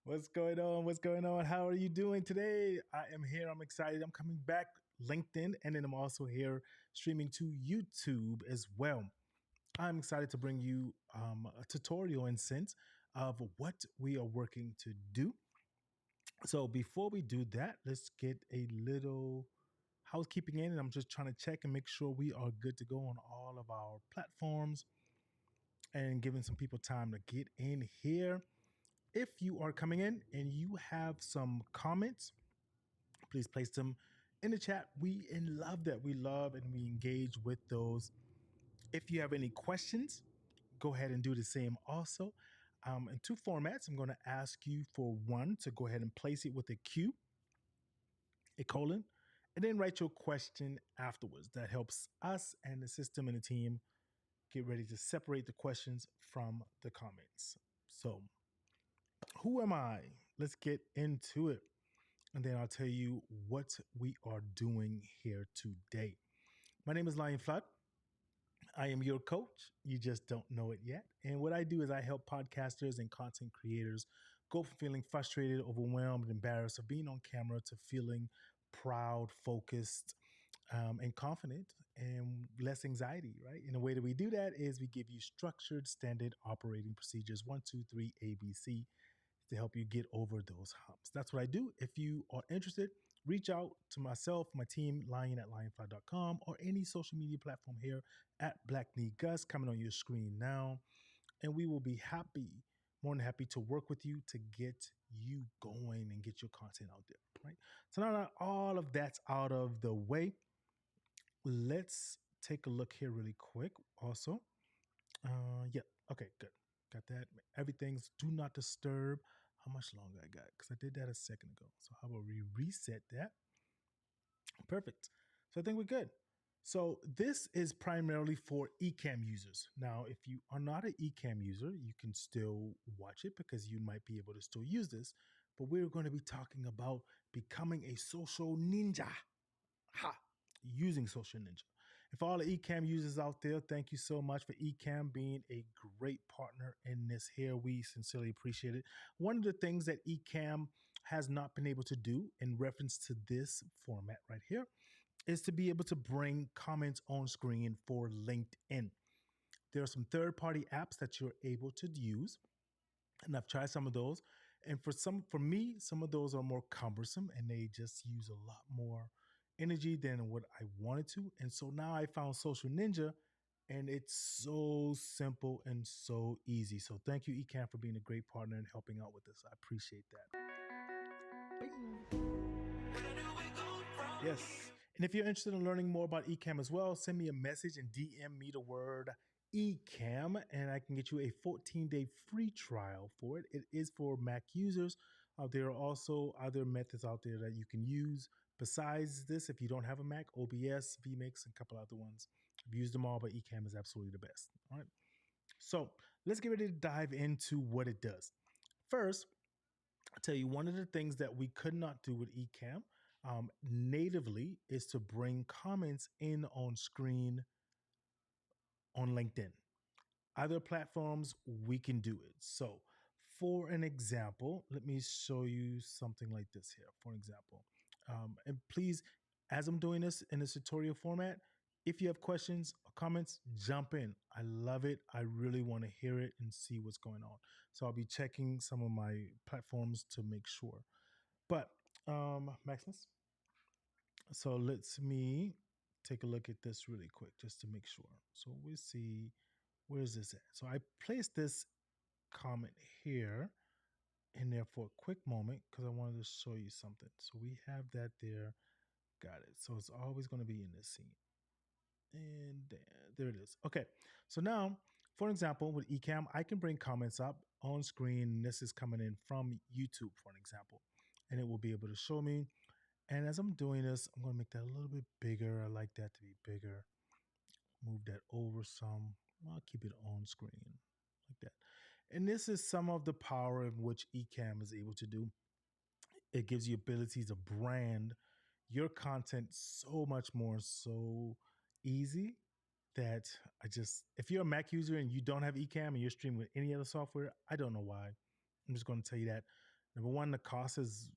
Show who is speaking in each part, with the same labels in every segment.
Speaker 1: What's going on? What's going on? How are you doing today? I am here. I'm excited. I'm coming back LinkedIn, and then I'm also here streaming to YouTube as well. I'm excited to bring you a tutorial in sense of what we are working to do. So before we do that, let's get a little housekeeping in, and I'm just trying to check and make sure we are good to go on all of our platforms and giving some people time to get in here. If you are coming in and you have some comments, please place them in the chat. We love that. We love and we engage with those. If you have any questions, go ahead and do the same also. In two formats, I'm going to ask you for one to go ahead and place it with a Q, a colon, and then write your question afterwards. That helps us and the system and the team get ready to separate the questions from the comments. So, who am I? Let's get into it. And then I'll tell you what we are doing here today. My name is Lion Flood. I am your coach. You just don't know it yet. And what I do is I help podcasters and content creators go from feeling frustrated, overwhelmed, embarrassed of being on camera to feeling proud, focused, and confident and less anxiety, right? And the way that we do that is we give you structured, standard operating procedures 1, 2, 3, ABC to help you get over those humps. That's what I do. If you are interested, reach out to myself, my team, lion at lionfly.com, or any social media platform here at Black Knee Gus coming on your screen now. And we will be happy, more than happy to work with you to get you going and get your content out there, right? So now that all of that's out of the way, let's take a look here really quick also. Yeah, okay, good. Got that. Everything's do not disturb. How much longer I got? Because I did that a second ago. So how about we reset that? Perfect. So I think we're good. So this is primarily for Ecamm users. Now, if you are not an Ecamm user, you can still watch it because you might be able to still use this. But we're going to be talking about becoming a social ninja. Ha! Using Social Ninja. And for all the Ecamm users out there, thank you so much for Ecamm being a great partner in this here. We sincerely appreciate it. One of the things that Ecamm has not been able to do in reference to this format right here is to be able to bring comments on screen for LinkedIn. There are some third-party apps that you're able to use, and I've tried some of those. And for me, some of those are more cumbersome and they just use a lot more energy than what I wanted to. And so now I found Social Ninja and it's so simple and so easy. So thank you, Ecamm, for being a great partner and helping out with this. I appreciate that. Yes. And if you're interested in learning more about Ecamm as well, send me a message and DM me the word Ecamm, and I can get you a 14-day free trial for it. It is for Mac users. There are also other methods out there that you can use besides this. If you don't have a Mac, OBS, vMix, and a couple other ones. I've used them all, but Ecamm is absolutely the best. All right. So let's get ready to dive into what it does. First, I'll tell you one of the things that we could not do with Ecamm natively is to bring comments in on screen on LinkedIn. Other platforms, we can do it. So, for an example, let me show you something like this here. For example, and please, as I'm doing this in a tutorial format, if you have questions or comments, jump in. I love it. I really want to hear it and see what's going on. So I'll be checking some of my platforms to make sure. But Maximus, so let's me take a look at this really quick just to make sure. So we see where's this at. So I placed this comment here in there for a quick moment because I wanted to show you something. So we have that there. Got it. So it's always going to be in this scene. And there it is. Okay. So now, for example, with Ecamm, I can bring comments up on screen. This is coming in from YouTube, for an example, and it will be able to show me. And as I'm doing this, I'm going to make that a little bit bigger. I like that to be bigger. Move that over some. I'll keep it on screen like that. And this is some of the power of which Ecamm is able to do. It gives you ability to brand your content so much more so easy that if you're a Mac user and you don't have Ecamm and you're streaming with any other software, I don't know why. I'm just going to tell you that Number one, the cost is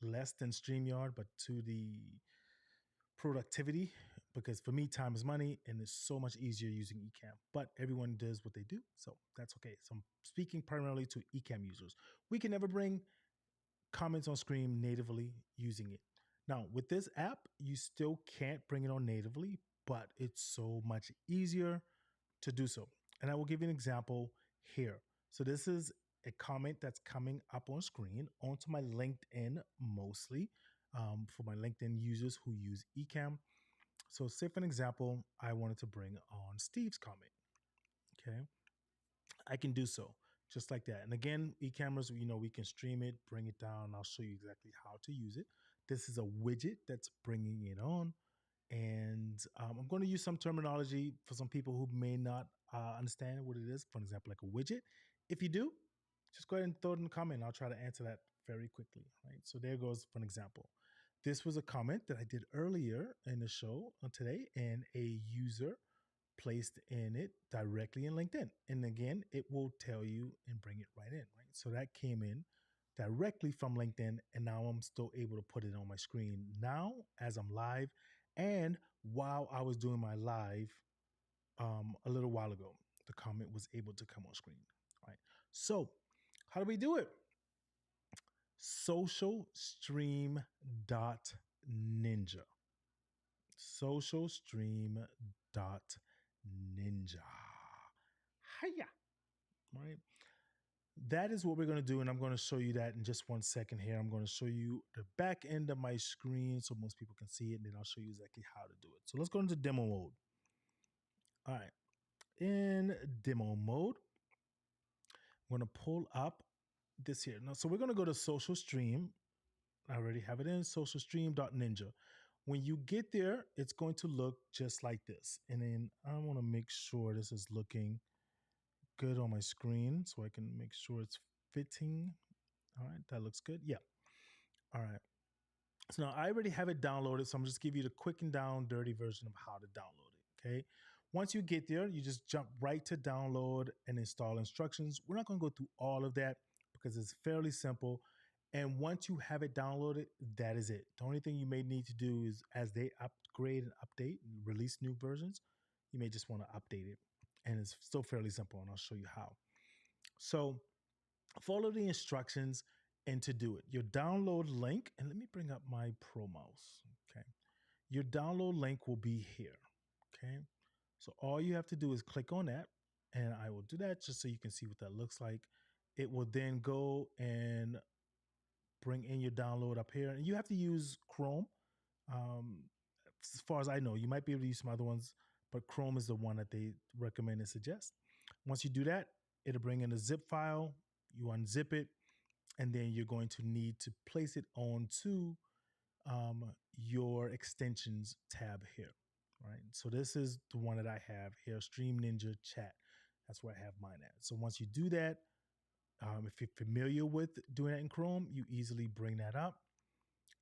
Speaker 1: less than StreamYard, but to the productivity, because for me, time is money and it's so much easier using Ecamm. But everyone does what they do, so that's okay. So I'm speaking primarily to Ecamm users. We can never bring comments on screen natively using it. Now, with this app, you still can't bring it on natively, but it's so much easier to do so. And I will give you an example here. So this is a comment that's coming up on screen onto my LinkedIn mostly, for my LinkedIn users who use Ecamm. So say for an example, I wanted to bring on Steve's comment. Okay. I can do so just like that. And again, e-cameras, we can stream it, bring it down. I'll show you exactly how to use it. This is a widget that's bringing it on. And I'm going to use some terminology for some people who may not understand what it is. For example, like a widget. If you do, just go ahead and throw it in the comment. I'll try to answer that very quickly. Right. So there goes for an example. This was a comment that I did earlier in the show on today, and a user placed in it directly in LinkedIn. And again, it will tell you and bring it right in, right? So that came in directly from LinkedIn, and now I'm still able to put it on my screen now as I'm live, and while I was doing my live a little while ago, the comment was able to come on screen, right? So how do we do it? Socialstream.ninja. Socialstream.ninja. Hiya. Right. That is what we're going to do. And I'm going to show you that in just 1 second here. I'm going to show you the back end of my screen so most people can see it. And then I'll show you exactly how to do it. So let's go into demo mode. All right. In demo mode, I'm going to pull up this here. Now, so we're going to go to Social Stream. I already have it in socialstream.ninja. When you get there, it's going to look just like this. And then I want to make sure this is looking good on my screen so I can make sure it's fitting. All right, that looks good. Yeah. All right. So now I already have it downloaded. So I'm just give you the quick and down dirty version of how to download it. Okay. Once you get there, you just jump right to download and install instructions. We're not going to go through all of that because it's fairly simple. And once you have it downloaded, that is it. The only thing you may need to do is as they upgrade and update and release new versions, you may just want to update it. And it's still fairly simple. And I'll show you how. So follow the instructions and to do it. Your download link, and let me bring up my Pro Mouse. Okay. Your download link will be here. Okay. So all you have to do is click on that, and I will do that just so you can see what that looks like. It will then go and bring in your download up here, and you have to use Chrome. Um, as far as I know, you might be able to use some other ones, but Chrome is the one that they recommend and suggest. Once you do that, it'll bring in a zip file. You unzip it, and then you're going to need to place it onto your extensions tab here. Right. So this is the one that I have here, Stream Ninja Chat. That's where I have mine at. So once you do that, if you're familiar with doing that in Chrome, you easily bring that up.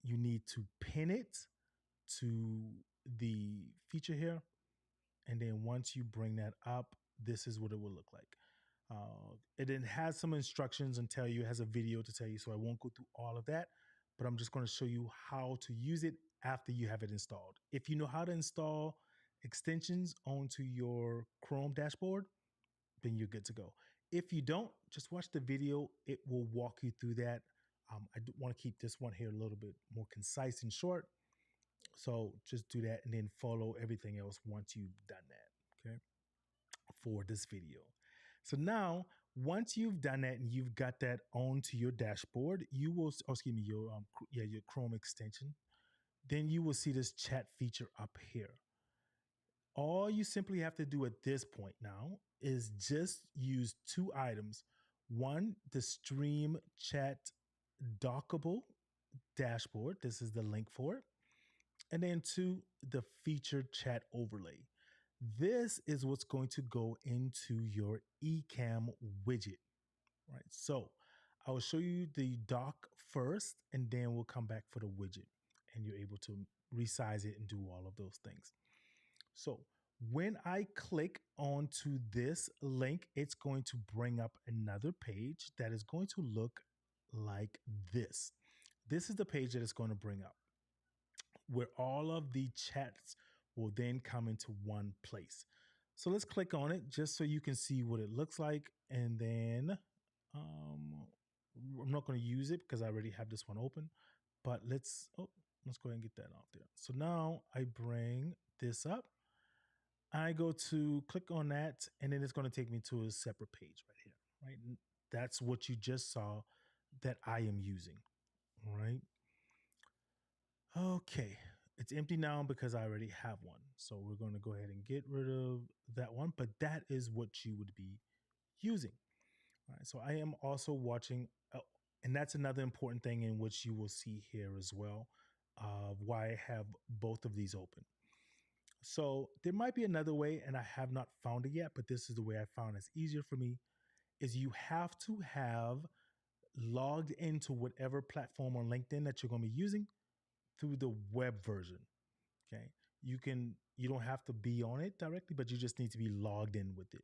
Speaker 1: You need to pin it to the feature here. And then once you bring that up, this is what it will look like. It then has some instructions and tell you, it has a video to tell you, so I won't go through all of that, but I'm just going to show you how to use it after you have it installed. If you know how to install extensions onto your Chrome dashboard, then you're good to go. If you don't, just watch the video. It will walk you through that. I want to keep this one here a little bit more concise and short. So just do that and then follow everything else once you've done that. Okay. For this video. So now, once you've done that and you've got that onto your dashboard, you will, excuse me, your Chrome extension. Then you will see this chat feature up here. All you simply have to do at this point now is just use two items. One, the Stream Chat dockable dashboard. This is the link for it. And then two, the featured chat overlay. This is what's going to go into your Ecamm widget, right? So I will show you the dock first, and then we'll come back for the widget, and you're able to resize it and do all of those things. So when I click onto this link, it's going to bring up another page that is going to look like this. This is the page that it's going to bring up, where all of the chats will then come into one place. So let's click on it just so you can see what it looks like. And then I'm not going to use it because I already have this one open, but let's go ahead and get that off there. So now I bring this up. I go to click on that, and then it's going to take me to a separate page right here. Right. That's what you just saw that I am using. All right. Okay. It's empty now because I already have one. So we're going to go ahead and get rid of that one. But that is what you would be using. All right. So I am also watching, and that's another important thing in which you will see here as well, of why I have both of these open. So there might be another way, and I have not found it yet, but this is the way I found it's easier for me, is you have to have logged into whatever platform on LinkedIn that you're going to be using through the web version. Okay. You don't have to be on it directly, but you just need to be logged in with it,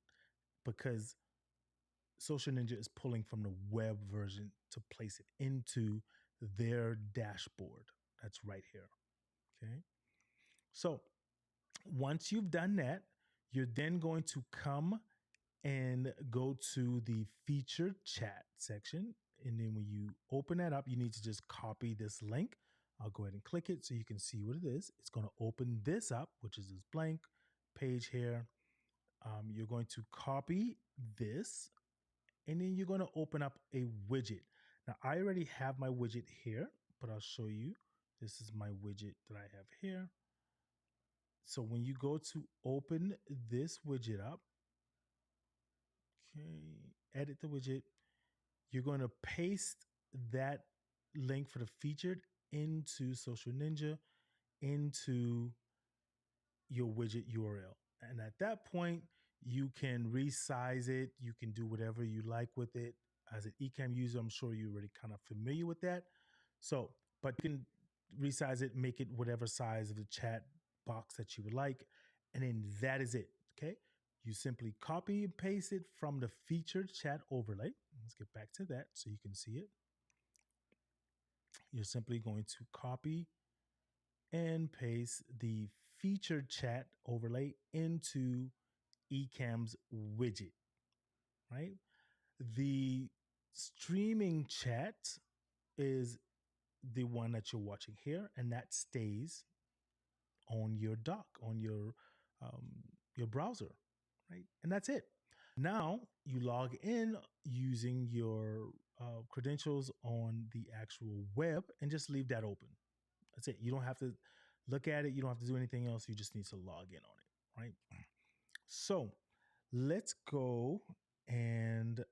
Speaker 1: because Social Ninja is pulling from the web version to place it into their dashboard. That's right here. Okay. So once you've done that, you're then going to come and go to the featured chat section. And then when you open that up, you need to just copy this link. I'll go ahead and click it so you can see what it is. It's going to open this up, which is this blank page here. You're going to copy this, and then you're going to open up a widget. Now, I already have my widget here, but I'll show you. This is my widget that I have here. So when you go to open this widget up, okay, edit the widget, you're going to paste that link for the featured into Social Ninja, into your widget URL. And at that point, you can resize it. You can do whatever you like with it. As an Ecamm user, I'm sure you're already kind of familiar with that. So, but you can resize it, make it whatever size of the chat box that you would like. And then that is it. Okay. You simply copy and paste it from the featured chat overlay. Let's get back to that so you can see it. You're simply going to copy and paste the featured chat overlay into Ecamm's widget, right? The streaming chat is the one that you're watching here, and that stays on your dock, on your browser, right? And that's it. Now you log in using your credentials on the actual web and just leave that open. That's it. You don't have to look at it. You don't have to do anything else. You just need to log in on it, right? So let's go and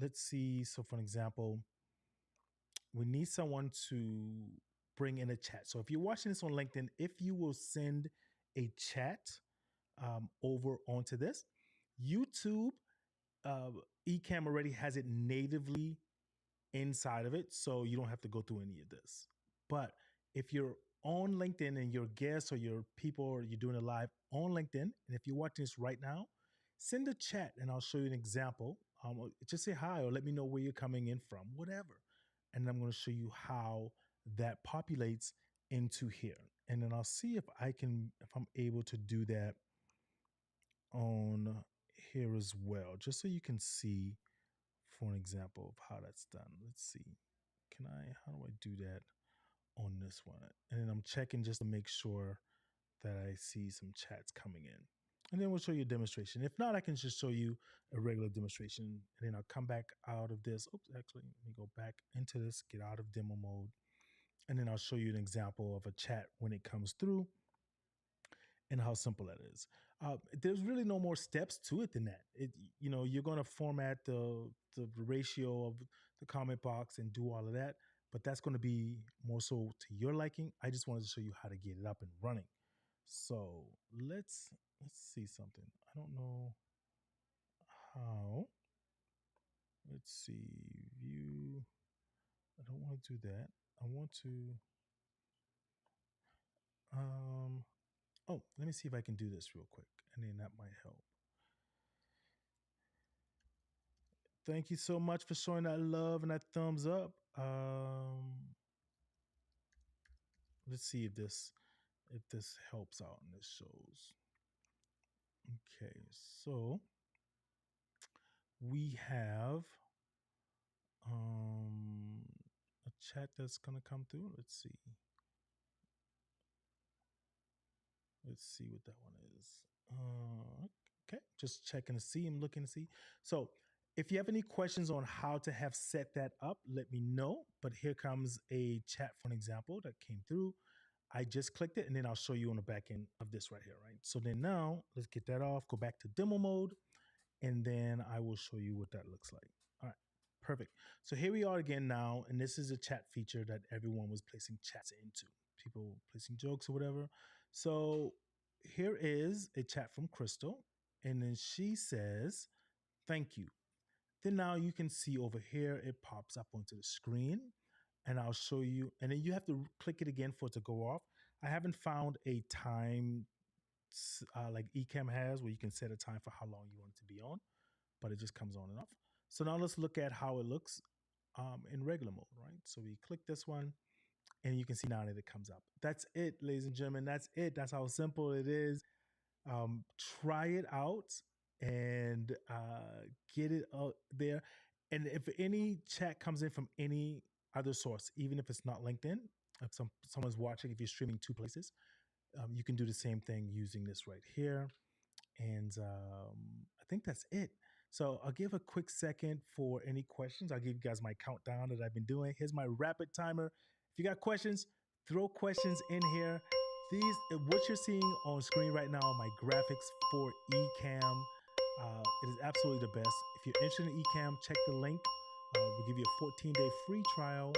Speaker 1: let's see. So, for an example, we need someone to bring in a chat. So, if you're watching this on LinkedIn, if you will send a chat over onto this, YouTube, uh, Ecamm already has it natively inside of it, so you don't have to go through any of this. But if you're on LinkedIn and your guests or your people, or you're doing it live on LinkedIn, and if you're watching this right now, send a chat and I'll show you an example. Just say hi or let me know where you're coming in from, whatever. And I'm going to show you how that populates into here. And then I'll see if I'm able to do that on here as well, just so you can see, for an example of how that's done. Let's see. How do I do that on this one? And then I'm checking just to make sure that I see some chats coming in. And then we'll show you a demonstration. If not, I can just show you a regular demonstration. And then I'll come back out of this. Oops, actually, let me go back into this, get out of demo mode. And then I'll show you an example of a chat when it comes through and how simple that is. There's really no more steps to it than that. You're going to format the ratio of the comment box and do all of that, but that's going to be more so to your liking. I just wanted to show you how to get it up and running. So let's see something. I don't know how. Let's see, view. I don't want to do that. I want to. Let me see if I can do this real quick, and then that might help. Thank you so much for showing that love and that thumbs up. Let's see if this helps out and this shows. Okay, so we have um a chat that's gonna come through. Let's see. Let's see what that one is. Okay, just checking to see. I'm looking to see. So, if you have any questions on how to have set that up, let me know. But here comes a chat for an example that came through. I just clicked it and then I'll show you on the back end of this right here, right? So then now let's get that off, go back to demo mode, and then I will show you what that looks like. All right, perfect. So here we are again now, and this is a chat feature that everyone was placing chats into, people placing jokes or whatever. So here is a chat from Crystal, and then she says, "Thank you." Then now you can see over here, it pops up onto the screen, and I'll show you. And then you have to click it again for it to go off. I haven't found a time like Ecamm has where you can set a time for how long you want it to be on, but it just comes on and off. So now let's look at how it looks in regular mode, right? So we click this one, and you can see now that it comes up. That's it, ladies and gentlemen. That's it. That's how simple it is. Try it out and get it out there. And if any chat comes in from any other source, even if it's not LinkedIn, if someone's watching, if you're streaming two places, you can do the same thing using this right here. And I think that's it. So I'll give a quick second for any questions. I'll give you guys my countdown that I've been doing. Here's my rapid timer. If you got questions, throw questions in here. These, what you're seeing on screen right now, are my graphics for Ecamm. It is absolutely the best. If you're interested in Ecamm, check the link. We'll give you a 14-day free trial.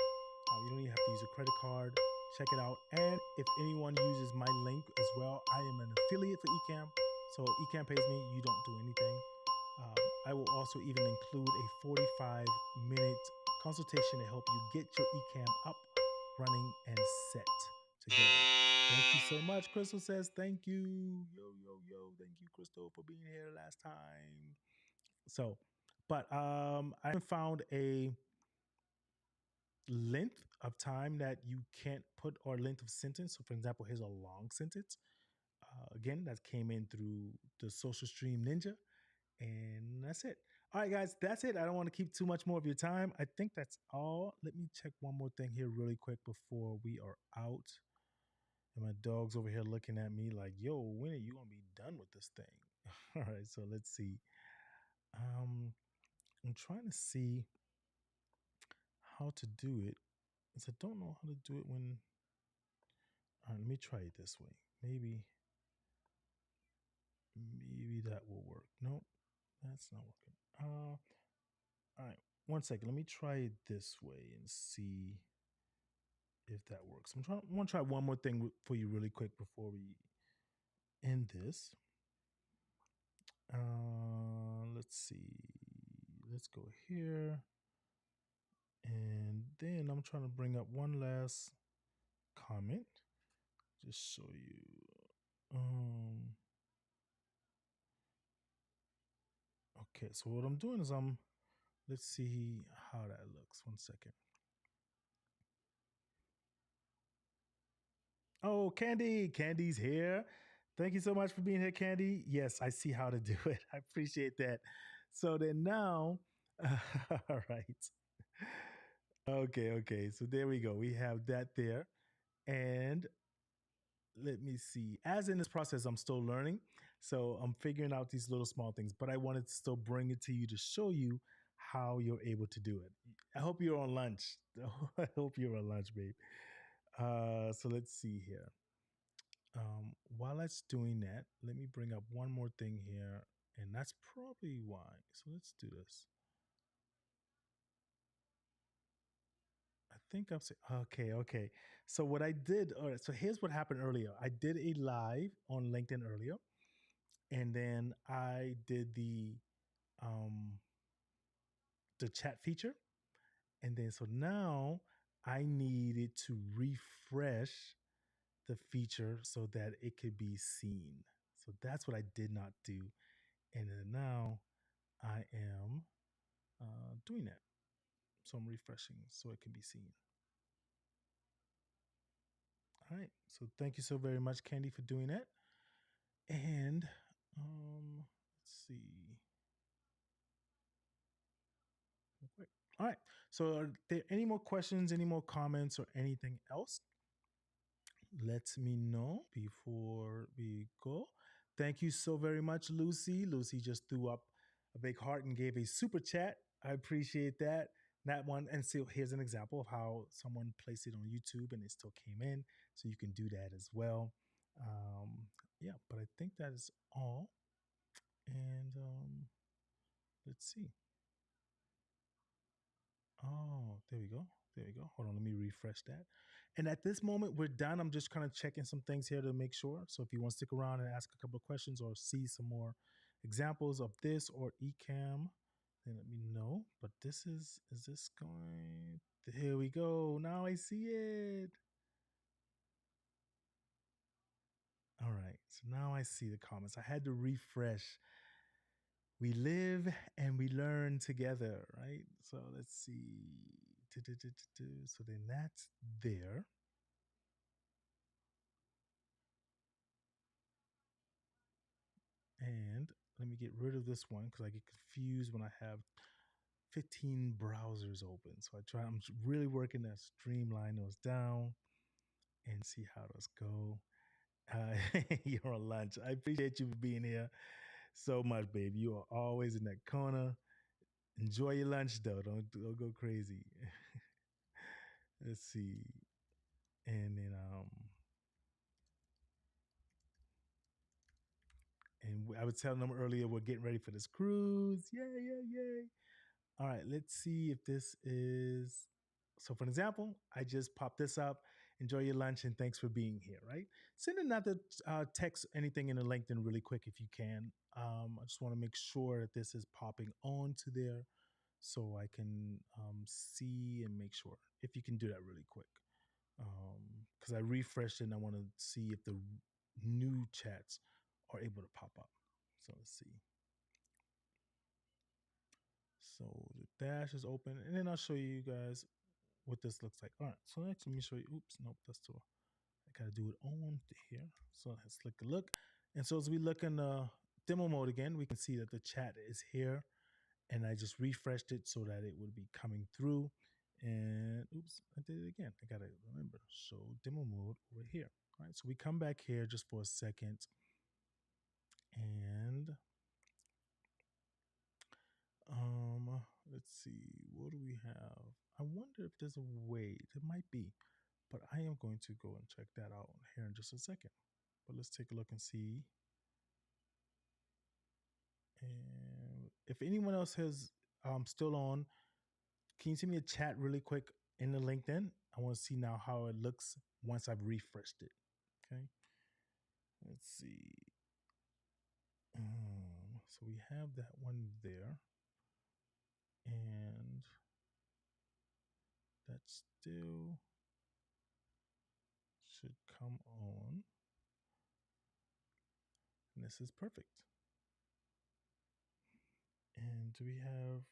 Speaker 1: You don't even have to use a credit card. Check it out. And if anyone uses my link as well, I am an affiliate for Ecamm. So Ecamm pays me. You don't do anything. I will also even include a 45-minute consultation to help you get your Ecamm up, running, and set to go. Thank you so much. Crystal says thank you. Yo, yo, yo. Thank you, Crystal, for being here last time. So, but I haven't found a length of time that you can't put or length of sentence. So, for example, here's a long sentence. Again, that came in through the Social Stream Ninja. And that's it. All right, guys, that's it. I don't want to keep too much more of your time. I think that's all. Let me check one more thing here really quick before we are out. And my dog's over here looking at me like, yo, when are you going to be done with this thing? All right, so let's see. Um, I'm trying to see how to do it. Because I don't know how to do it when. All right, let me try it this way. Maybe that will work. No, that's not working. All right, one second. Let me try it this way and see if that works. I want to try one more thing for you really quick before we end this. Let's see. Let's go here. And then I'm trying to bring up one last comment. Just show you. Okay, so what I'm doing is let's see how that looks. One second. Oh, Candy. Candy's here. Thank you so much for being here, Candy. Yes, I see how to do it. I appreciate that. So then now, all right. Okay. So there we go. We have that there. And let me see. As in this process, I'm still learning. So I'm figuring out these little small things, but I wanted to still bring it to you to show you how you're able to do it. I hope you're on lunch. I hope you're on lunch, babe. So let's see here. While it's doing that, let me bring up one more thing here, and that's probably why. So let's do this. I think I'm saying, okay. So what I did, all right, so here's what happened earlier. I did a live on LinkedIn earlier, and then I did um the chat feature, and then so now I needed to refresh the feature so that it could be seen. So that's what I did not do. And then now I am doing that. So I'm refreshing so it can be seen. All right. So thank you so very much, Candy, for doing that. And let's see. Quick. All right. So are there any more questions, any more comments, or anything else? Let me know before we go. Thank you so very much, Lucy. Lucy just threw up a big heart and gave a super chat. I appreciate that. That one. And so here's an example of how someone placed it on YouTube and it still came in. So you can do that as well. Yeah, but I think that is all. And let's see. Oh, there we go. There we go. Hold on, let me refresh that. And at this moment, we're done. I'm just kind of checking some things here to make sure. So if you want to stick around and ask a couple of questions or see some more examples of this or Ecamm, then let me know. But is this going? Here we go. Now I see it. All right. So now I see the comments. I had to refresh. We live and we learn together, right? So let's see. So then that's there. And let me get rid of this one because I get confused when I have 15 browsers open. So I'm really working to streamline those down and see how those go. You're on lunch. I appreciate you for being here so much, babe. You are always in that corner. Enjoy your lunch though. Don't go crazy. Let's see. And then and I was telling them earlier we're getting ready for this cruise. Yay, yay, yay. All right, let's see if this is. So, for example, I just popped this up. Enjoy your lunch and thanks for being here, right? Send another text, anything in the LinkedIn really quick if you can. I just want to make sure that this is popping onto there so I can see and make sure if you can do that really quick. Because I refreshed it and I want to see if the new chats are able to pop up. So, let's see. So the dash is open, and then I'll show you guys what this looks like. All right, so next let me show you. Oops, nope, that's too. I gotta do it on here. So let's take a look. And so as we look in the demo mode again, we can see that the chat is here, and I just refreshed it so that it would be coming through. And oops, I did it again. I gotta remember show demo mode over here. All right, so we come back here just for a second, and let's see, what do we have? I wonder if there's a way. There might be, but I am going to go and check that out here in just a second. But let's take a look and see. And if anyone else has still on, can you send me a chat really quick in the LinkedIn? I want to see now how it looks once I've refreshed it. Okay. Let's see. So we have that one there, and that still should come on. And this is perfect. And do we have,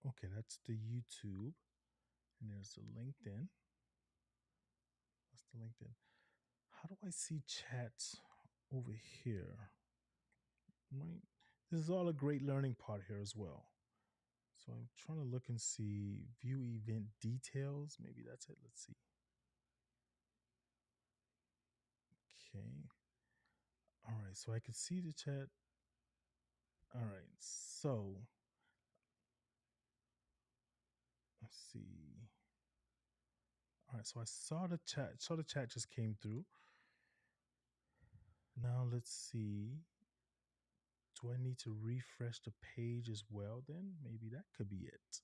Speaker 1: okay, that's the YouTube. And there's the LinkedIn. That's the LinkedIn. How do I see chats over here? Right. This is all a great learning part here as well. So I'm trying to look and see view event details. Maybe that's it. Let's see. Okay. All right. So I can see the chat. All right. So let's see. All right. So I saw the chat. Saw the chat just came through. Now let's see. Do I need to refresh the page as well then? Maybe that could be it.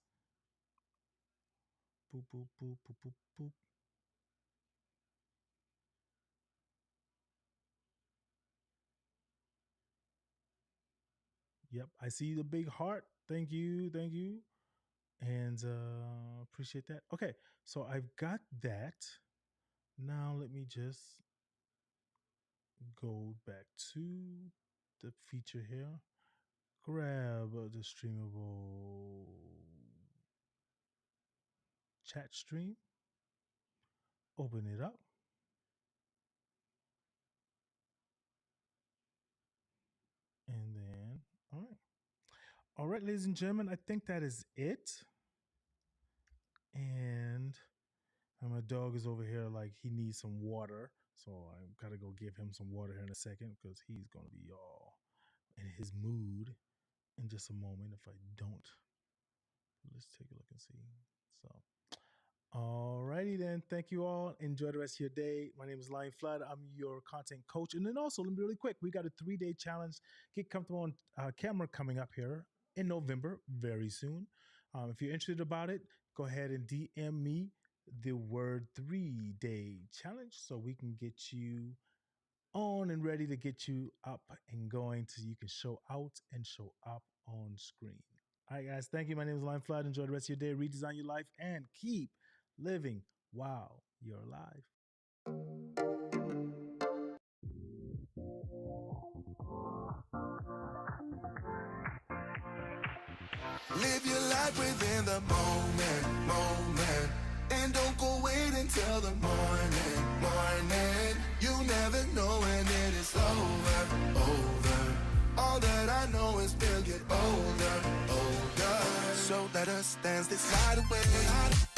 Speaker 1: Boop, boop, boop, boop, boop, boop. Yep, I see the big heart. Thank you, thank you. And appreciate that. Okay, so I've got that. Now let me just go back to the feature here. Grab the streamable. chat stream. Open it up. And then, all right. All right, ladies and gentlemen, I think that is it. And my dog is over here like he needs some water. So I gotta go give him some water here in a second because he's gonna be all in his mood in just a moment if I don't. Let's take a look and see. So alrighty then. Thank you all. Enjoy the rest of your day. My name is Lion Flood. I'm your content coach. And then also, let me be really quick. We got a 3-day challenge. Get comfortable on camera coming up here in November, very soon. If you're interested about it, go ahead and DM me the word 3-day challenge so we can get you on and ready to get you up and going so you can show out and show up on screen. All right, guys. Thank you. My name is Lion Flood. Enjoy the rest of your day. Redesign your life and keep living while you're alive.
Speaker 2: Live your life within the moment. And don't go wait until the morning. You never know when it is over. All that I know is we'll get older. So let us dance this night away.